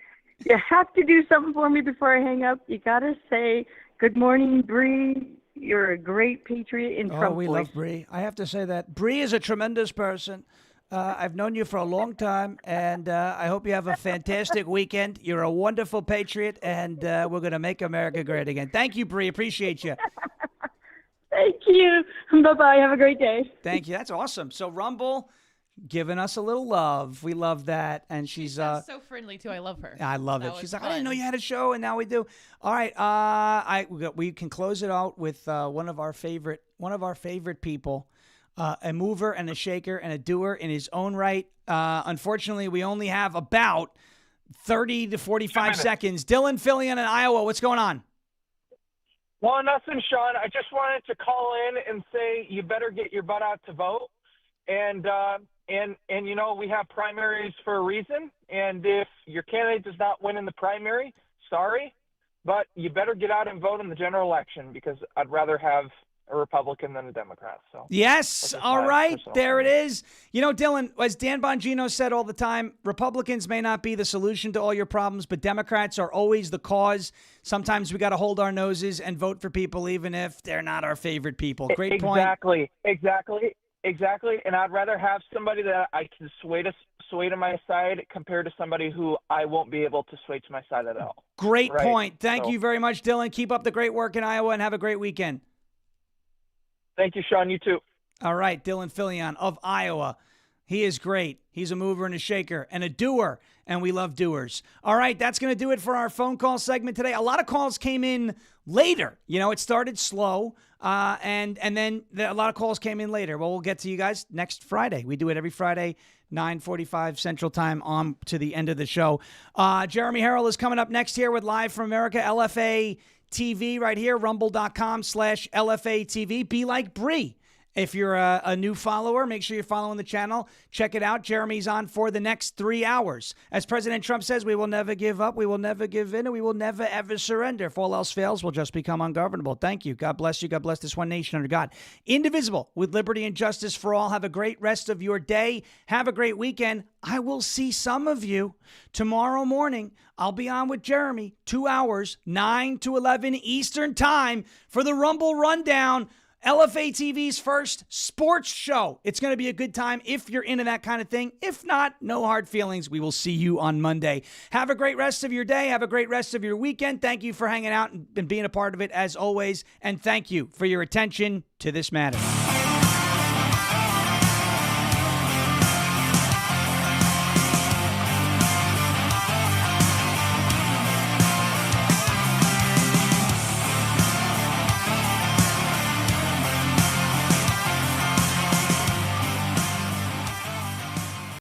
You have to do something for me before I hang up. You got to say, good morning, Bree. You're a great patriot in Trump we voice. love Bree. I have to say that. Bree is a tremendous person. I've known you for a long time, and I hope you have a fantastic weekend. You're a wonderful patriot, and we're going to make America great again. Thank you, Bree. Appreciate you. Thank you. Bye-bye. Have a great day. Thank you. That's awesome. So Rumble giving us a little love. We love that. And she's so friendly too. I love her. I love That it. She's was like, I didn't know fun. you had a show, and now we do. All right. We can close it out with one of our favorite people. A mover and a shaker and a doer in his own right. Unfortunately, we only have about 30 to 45 seconds. Dylan Fillion in Iowa, what's going on? Well, nothing, Sean. I just wanted to call in and say you better get your butt out to vote. And you know, we have primaries for a reason. And if your candidate does not win in the primary, sorry, but you better get out and vote in the general election, because I'd rather have a Republican than a Democrat. So yes, all right, there it is. You know, Dylan, as Dan Bongino said all the time, Republicans may not be the solution to all your problems, but Democrats are always the cause. Sometimes we got to hold our noses and vote for people even if they're not our favorite people. Great point. Exactly. And I'd rather have somebody that I can sway to my side compared to somebody who I won't be able to sway to my side at all. Great right? point. Thank you very much, Dylan. Keep up the great work in Iowa and have a great weekend. Thank you, Sean. You too. All right, Dylan Fillion of Iowa. He is great. He's a mover and a shaker and a doer, and we love doers. All right, that's going to do it for our phone call segment today. A lot of calls came in later. You know, it started slow, and then a lot of calls came in later. Well, we'll get to you guys next Friday. We do it every Friday, 9:45 Central Time on to the end of the show. Jeremy Harrell is coming up next here with Live from America, LFA TV right here, rumble.com/LFA TV. Be like Bree. If you're a new follower, make sure you're following the channel. Check it out. Jeremy's on for the next 3 hours. As President Trump says, we will never give up, we will never give in, and we will never, ever surrender. If all else fails, we'll just become ungovernable. Thank you. God bless you. God bless this one nation under God. Indivisible, with liberty and justice for all. Have a great rest of your day. Have a great weekend. I will see some of you tomorrow morning. I'll be on with Jeremy, 2 hours, 9 to 11 Eastern Time for the Rumble Rundown. LFA TV's first sports show. It's going to be a good time if you're into that kind of thing. If not, no hard feelings. We will see you on Monday. Have a great rest of your day. Have a great rest of your weekend. Thank you for hanging out and being a part of it as always. And thank you for your attention to this matter.